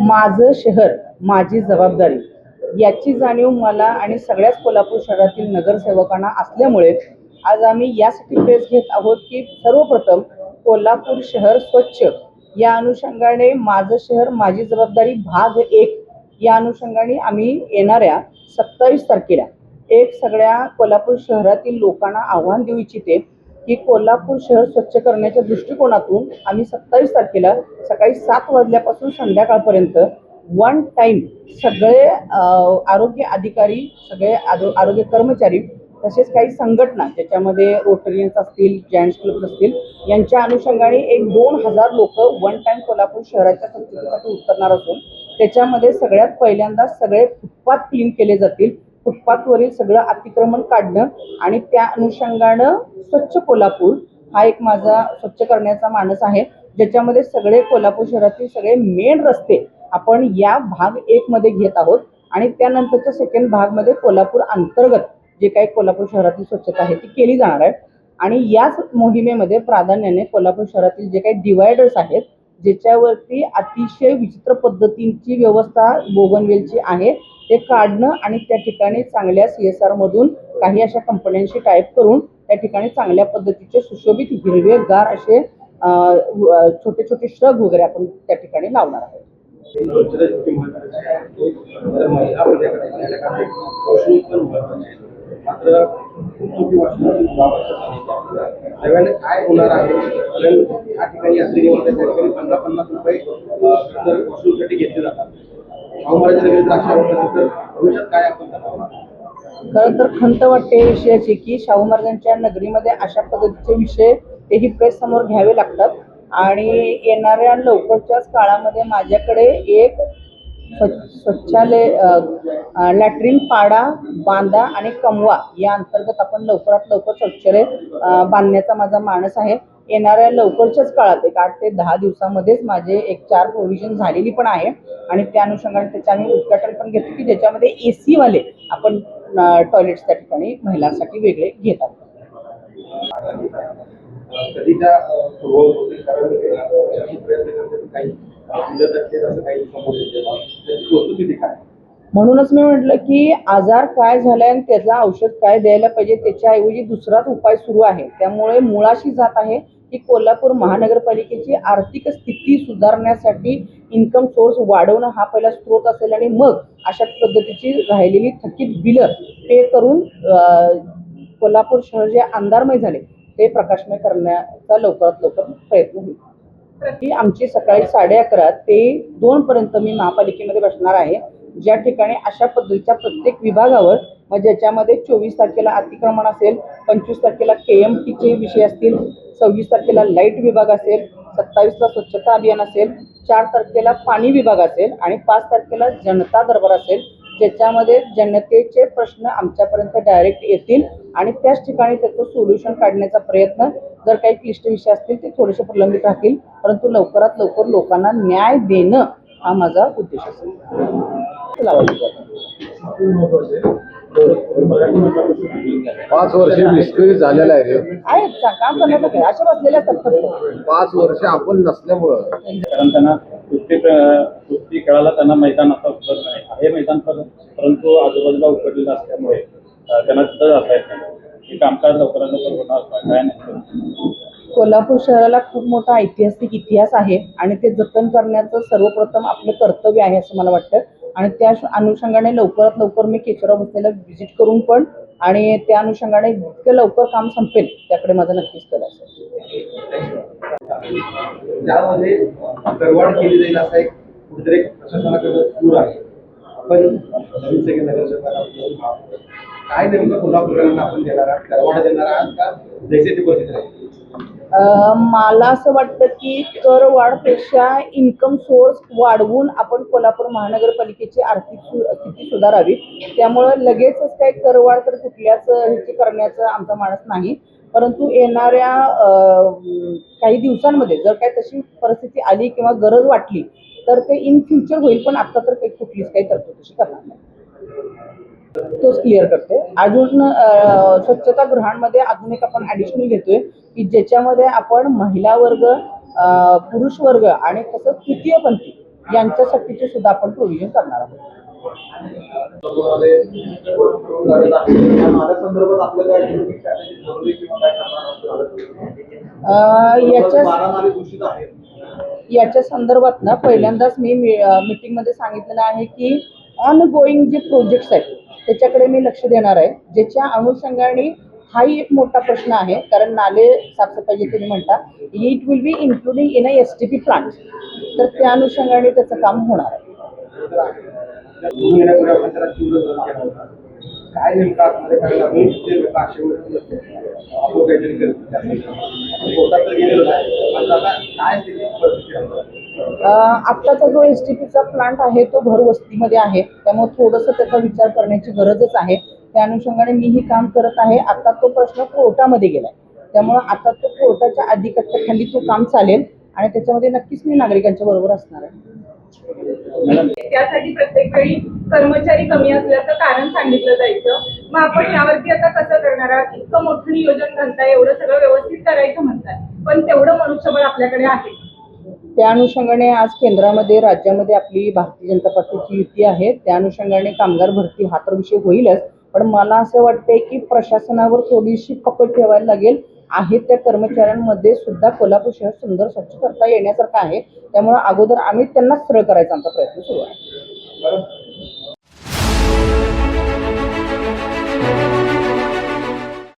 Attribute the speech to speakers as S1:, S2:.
S1: माझं शहर माझी जबाबदारी याची जाणीव मला आणि सगळ्याच कोल्हापूर शहरातील नगरसेवकांना असल्यामुळे आज आम्ही यासाठी प्रेस घेत आहोत की सर्वप्रथम कोल्हापूर शहर स्वच्छ या अनुषंगाने माझं शहर माझी जबाबदारी भाग 1 या अनुषंगाने आम्ही येणाऱ्या 27 तारखेला एक सगळ्या कोल्हापूर शहरातील लोकांना आव्हान देऊ इच्छिते की कोल्हापूर शहर स्वच्छ करण्याच्या दृष्टिकोनातून आम्ही 27 तारखेला सकाळी 7 वाजल्यापासून संध्याकाळपर्यंत वन टाइम सगळे आरोग्य अधिकारी, सगळे आरोग्य कर्मचारी तसेच काही संघटना ज्याच्यामध्ये रोटरियन्स असतील, जायंट्स क्लब असतील यांच्या अनुषंगाने एक 2000 लोक वन टाइम कोल्हापूर शहराच्या स्वच्छतेसाठी उतरणार असून त्याच्यामध्ये सगळ्यात पहिल्यांदा सगळे फुटपाथ क्लीन केले जातील. फुटपाथवरील सगळं अतिक्रमण काढणं आणि त्या अनुषंगानं स्वच्छ कोल्हापूर हा एक माझा स्वच्छ करण्याचा मानस आहे, ज्याच्यामध्ये सगळे कोल्हापूर शहरातील सगळे मेन रस्ते आपण या भाग 1 मध्ये घेत आहोत आणि त्यानंतरच्या सेकंड भागमध्ये कोल्हापूर अंतर्गत जे काही कोल्हापूर शहरातील स्वच्छता आहे ती केली जाणार आहे. आणि याच मोहिमेमध्ये प्राधान्याने कोल्हापूर शहरातील जे काही डिवायडर्स आहेत ज्याच्यावरती अतिशय विचित्र पद्धतींची व्यवस्था बोगनवेलची आहे ते काढणं आणि त्या ठिकाणी चांगल्या CSR मधून काही अशा कंपन्यांशी टाईप करून त्या ठिकाणी चांगल्या पद्धतीचे सुशोभित हिरवेगार असे छोटे छोटे श्रग वगैरे आपण त्या ठिकाणी लावणार आहोत.
S2: मात्र काय होणार आहे या ठिकाणी यात्री त्या ठिकाणी 15-50 रुपये वॉशरूमसाठी घेतले जातात. शाहू महाराज नगरीत अशा होत असेल तर भविष्यात काय आपण
S1: खरं तर खंत वाटते विषयाची की शाहू महाराजांच्या नगरीमध्ये अशा पद्धतीचे विषय तेही प्रेस समोर घ्यावे लागतात आणि येणाऱ्या लवकरच्याच काळामध्ये माझ्याकडे एक स्वच्छालय लॅट्रिन पाडा, बांधा आणि कमवा या अंतर्गत आपण लवकरात लवकर शौचालय बांधण्याचा माझा मानस आहे. येणाऱ्या लवकरच्याच काळात एक 8 ते 10 दिवसामध्येच माझे एक 4 प्रोव्हिजन झालेली पण आहे आणि त्या अनुषंगाने त्याचे आम्ही उद्घाटन पण घेतो की ज्याच्यामध्ये AC वाले आपण टॉयलेट्स त्या ठिकाणी महिलांसाठी वेगळे घेत आहोत. म्हणूनच मी म्हटलं की आजार काय झालाय आणि त्याचा औषध काय द्यायला पाहिजे त्याच्याऐवजी दुसराच उपाय सुरू आहे. त्यामुळे मुळाशी जात आहे की कोल्हापूर महानगरपालिकेची आर्थिक स्थिती सुधारण्यासाठी इन्कम सोर्स वाढवणं हा पहिला स्रोत असेल आणि मग अशा पद्धतीची राहिलेली थकीत बिलं पे करून कोल्हापूर शहर जे अंधारमय झाले ते प्रकाशमय करण्याचा लवकरात लवकर प्रयत्न होईल. ही आमची सकाळी 11:30 ते 2 पर्यंत मी महापालिकेमध्ये बसणार आहे, ज्या ठिकाणी अशा पद्धतीच्या प्रत्येक विभागावर मग ज्याच्यामध्ये 24 तारखेला अतिक्रमण असेल, 25 तारखेला KMTचे विषय असतील, 26 तारखेला लाईट विभाग असेल, 27ला स्वच्छता अभियान असेल, 4 तारखेला पाणी विभाग असेल आणि 5 तारखेला जनता दरबार असेल, ज्याच्यामध्ये जनतेचे प्रश्न आमच्यापर्यंत डायरेक्ट येतील आणि त्याच ठिकाणी त्याचं सोल्युशन काढण्याचा प्रयत्न. जर काही क्लिष्ट विषय असतील ते थोडेसे प्रलंबित राहतील, परंतु लवकरात लवकर लोकांना न्याय देणं हा माझा उद्देश असेल.
S2: 5 वर्ष निष्क्रिय झालेला आहे रे.
S1: आहेत काम करण्याचं काय अशा बसलेल्या असतात.
S2: 5 वर्ष आपण नसल्यामुळं
S3: कारण त्यांना कुस्ती खेळायला त्यांना मैदान आता उपलब्ध नाही आहे. मैदान परंतु आजूबाजूला उघडलेलं असल्यामुळे त्यांना तिथं जाता येत नाही. हे कामकाज लवकरात लवकर होणार काय नाही.
S1: कोल्हापूर शहराला खूप मोठा ऐतिहासिक इतिहास आहे आणि ते जतन करण्याचं सर्वप्रथम आपलं कर्तव्य आहे असं मला वाटतं आणि त्या अनुषंगाने लवकरात लवकर मी केशवराव भोसलेला व्हिजिट करून पण आणि त्या अनुषंगाने जितकं लवकर काम संपेल त्याकडे माझं नक्कीच कल असेल.
S2: त्यामध्ये करवाढ केली जाईल असा एक कुठेतरी प्रशासनाकडे सूर आहे. आपण काय नेमकं कोल्हापूरकरांना आपण देणार आहात, करवाढ देणार आहात का जैसे ती परिस्थिती आहे?
S1: मला असं वाटतं की कर वाढपेक्षा इन्कम सोर्स वाढवून आपण कोल्हापूर महानगरपालिकेची आर्थिक स्थिती सुधारावी. त्यामुळं लगेचच काही करवाढ तर कुठल्याच ह्याची करण्याचं आमचा मानस नाही, परंतु येणाऱ्या काही दिवसांमध्ये जर काही तशी परिस्थिती आली किंवा गरज वाटली तर ते इन फ्युचर होईल, पण आता तर काही कुठलीच काही तरतूद तशी करणार नाही. तोच क्लिअर करते. अजून स्वच्छता गृहांमध्ये अजून एक आपण ॲडिशनल घेतोय की ज्याच्यामध्ये आपण महिला वर्ग, पुरुष वर्ग आणि तसंच तृतीयपंथी यांच्यासाठीचे सुद्धा आपण प्रोव्हिजन करणार आहोत.
S2: माझ्या संदर्भात आपलं काय strategy ठरवली किंवा काय करणार
S1: याच्या
S2: 12 नाले दूषित आहेत.
S1: याच्या संदर्भात ना पहिल्यांदाच मी मीटिंगमध्ये सांगितलेलं आहे की ऑन गोईंग जे प्रोजेक्ट्स आहेत त्याच्याकडे मी लक्ष देणार आहे, ज्याच्या अनुषंगाने हाही एक मोठा प्रश्न आहे. कारण नाले साफसफाई जे तुम्ही म्हणता it will be including in a STP plant, तर त्या अनुषंगाने त्याचं काम होणार आहे.
S2: तुम्ही येण्यापूर्वी आपण त्याला तीव्र विरोध केला होता. काय नेमकं आतमध्ये करायला हवं ते लोक असे नसते आपण काहीतरी करतो कोर्टात तर गेलेलो आहे. आता काय परिस्थिती आहे?
S1: आत्ताचा जो STPचा प्लांट आहे तो भरवस्तीमध्ये आहे, त्यामुळे थोडंसं त्याचा विचार करण्याची गरजच आहे. त्या अनुषंगाने मीही काम करत आहे. आता तो प्रश्न कोर्टामध्ये गेलाय, त्यामुळं आता तो कोर्टाच्या अधिकत्याखाली तो काम चालेल आणि त्याच्यामध्ये नक्कीच मी नागरिकांच्या बरोबर असणार आहे.
S4: त्यासाठी प्रत्येक वेळी कर्मचारी कमी असल्याचं कारण सांगितलं जायचं. मग आपण यावरती आता कसं करणार आहात? इतकं मोठं नियोजन घालताय, एवढं सगळं व्यवस्थित करायचं म्हणताय, पण तेवढं मनुष्यबळ आपल्याकडे आहे.
S1: त्या अनुषंगाने आज केंद्रामध्ये राज्यामध्ये आपली भारतीय जनता पार्टीची युती आहे. त्या अनुषंगाने कामगार भरती हा तर विषय होईलच, पण मला असं वाटतंय की प्रशासनावर थोडीशी पकड ठेवायला लागेल. आहे त्या कर्मचाऱ्यांमध्ये सुद्धा कोल्हापूर शहर सुंदर स्वच्छ करता येण्यासारखं आहे, त्यामुळे अगोदर आम्ही त्यांना सरळ करायचा आमचा प्रयत्न सुरू आहे.